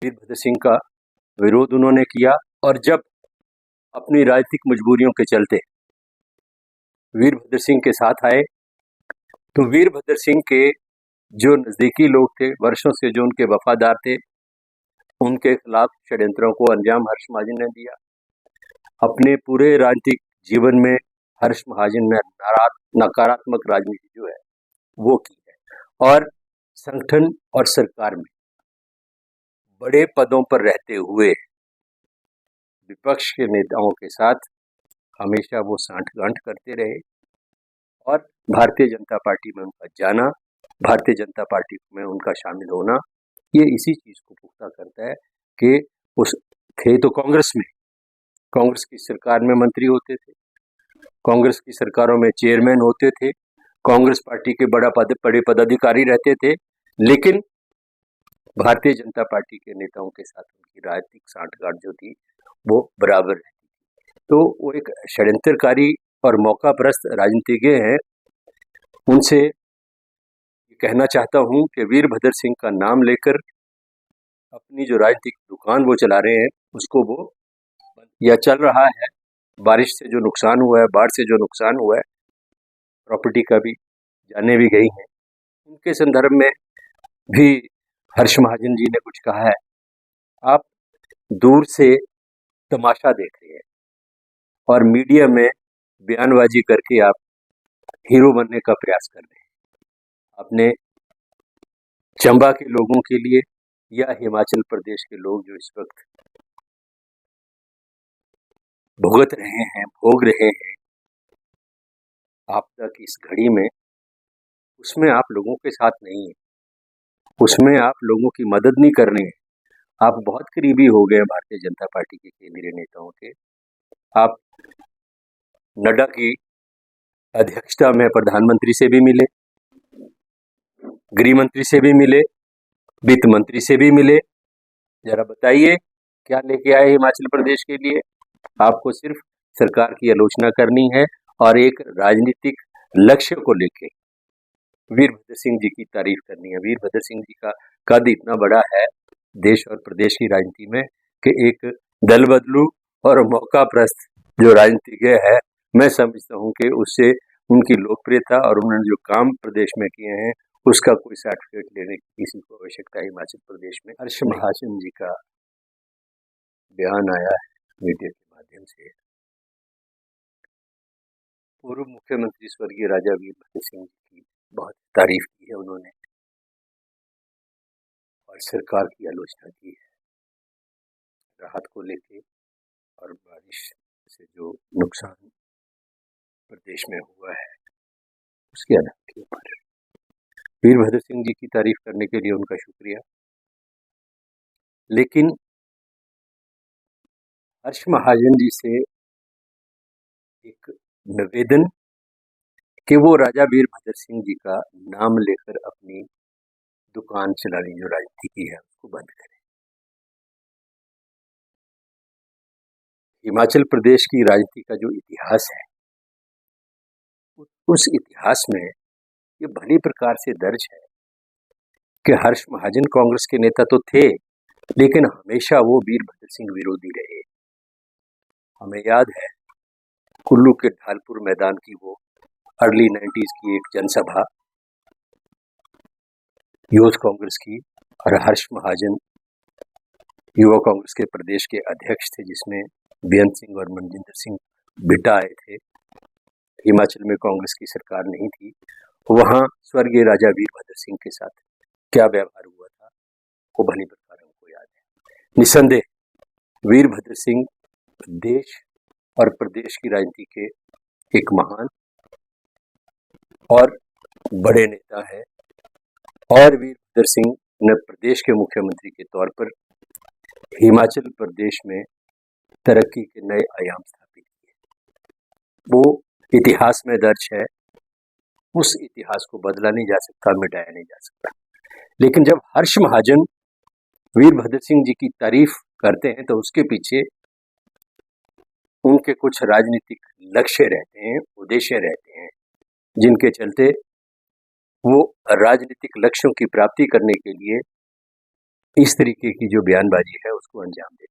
वीरभद्र सिंह का विरोध उन्होंने किया और जब अपनी राजनीतिक मजबूरियों के चलते वीरभद्र सिंह के साथ आए तो वीरभद्र सिंह के जो नजदीकी लोग थे, वर्षों से जो उनके वफादार थे, उनके खिलाफ षड्यंत्रों को अंजाम हर्ष महाजन ने दिया। अपने पूरे राजनीतिक जीवन में हर्ष महाजन ने नकारात्मक राजनीति जो है वो की है और संगठन और सरकार में बड़े पदों पर रहते हुए विपक्ष के नेताओं के साथ हमेशा वो सांठ-गांठ करते रहे और भारतीय जनता पार्टी में उनका जाना, भारतीय जनता पार्टी में उनका शामिल होना, ये इसी चीज को पुख्ता करता है कि उस थे तो कांग्रेस में, कांग्रेस की सरकार में मंत्री होते थे, कांग्रेस की सरकारों में चेयरमैन होते थे, कांग्रेस पार्टी के बड़े पदाधिकारी रहते थे, लेकिन भारतीय जनता पार्टी के नेताओं के साथ उनकी राजनीतिक सांठ-गांठ जो थी वो बराबर रहती थी। तो वो एक षड्यंत्रकारी और मौकापरस्त राजनीतिज्ञ हैं। उनसे कहना चाहता हूं कि वीरभद्र सिंह का नाम लेकर अपनी जो राजनीतिक दुकान वो चला रहे हैं उसको वो या चल रहा है। बारिश से जो नुकसान हुआ है, बाढ़ से जो नुकसान हुआ है, प्रॉपर्टी का भी जाने भी गई हैं, उनके संदर्भ में भी हर्ष महाजन जी ने कुछ कहा है। आप दूर से तमाशा देख रहे हैं और मीडिया में बयानबाजी करके आप हीरो बनने का प्रयास कर रहे हैं। अपने चंबा के लोगों के लिए या हिमाचल प्रदेश के लोग जो इस वक्त भुगत रहे हैं, भोग रहे हैं आपदा की इस घड़ी में, उसमें आप लोगों के साथ नहीं है, उसमें आप लोगों की मदद नहीं कर रहे हैं। आप बहुत करीबी हो गए भारतीय जनता पार्टी के केंद्रीय नेताओं के। आप नड्डा की अध्यक्षता में प्रधानमंत्री से भी मिले, गृह मंत्री से भी मिले, वित्त मंत्री से भी मिले। जरा बताइए क्या लेके आए हिमाचल प्रदेश के लिए? आपको सिर्फ सरकार की आलोचना करनी है और एक राजनीतिक लक्ष्य को लेके वीरभद्र सिंह जी की तारीफ करनी है। वीरभद्र सिंह जी का कद इतना बड़ा है देश और प्रदेश की राजनीति में कि एक दल बदलू और मौकापरस्त जो राजनीतिज्ञ है, मैं समझता हूं कि उससे उनकी लोकप्रियता और उन्होंने जो काम प्रदेश में किए हैं उसका कोई सर्टिफिकेट लेने की किसी को आवश्यकता हिमाचल प्रदेश में। हर्ष महाजन जी का बयान आया है मीडिया के माध्यम से। पूर्व मुख्यमंत्री स्वर्गीय राजा वीरभद्र सिंह जी की बहुत तारीफ की है उन्होंने और सरकार की आलोचना की है राहत को लेके और बारिश से जो नुकसान प्रदेश में हुआ है उसके आधार के ऊपर। वीरभद्र सिंह जी की तारीफ करने के लिए उनका शुक्रिया, लेकिन हर्ष महाजन जी से एक निवेदन कि वो राजा वीरभद्र सिंह जी का नाम लेकर अपनी दुकान चलाने जो राजनीति की है उसको बंद करें। हिमाचल प्रदेश की राजनीति का जो इतिहास है उस इतिहास में ये भली प्रकार से दर्ज है कि हर्ष महाजन कांग्रेस के नेता तो थे, लेकिन हमेशा वो वीरभद्र सिंह विरोधी रहे। हमें याद है कुल्लू के ढालपुर मैदान की वो अर्ली 90s की एक जनसभा यूथ कांग्रेस की, और हर्ष महाजन युवा कांग्रेस के प्रदेश के अध्यक्ष थे, जिसमें बेअंत सिंह और मनजिंदर सिंह बिट्टा आए थे। हिमाचल में कांग्रेस की सरकार नहीं थी। वहां स्वर्गीय राजा वीरभद्र सिंह के साथ क्या व्यवहार हुआ था वो भली प्रकार हमको याद है। निसंदेह वीरभद्र सिंह देश और प्रदेश की राजनीति के एक महान और बड़े नेता है और वीरभद्र सिंह ने प्रदेश के मुख्यमंत्री के तौर पर हिमाचल प्रदेश में तरक्की के नए आयाम स्थापित किए। वो इतिहास में दर्ज है, उस इतिहास को बदला नहीं जा सकता, मिटाया नहीं जा सकता। लेकिन जब हर्ष महाजन वीरभद्र सिंह जी की तारीफ करते हैं तो उसके पीछे उनके कुछ राजनीतिक लक्ष्य रहते हैं, उद्देश्य रहते हैं, जिनके चलते वो राजनीतिक लक्ष्यों की प्राप्ति करने के लिए इस तरीके की जो बयानबाजी है उसको अंजाम दिया।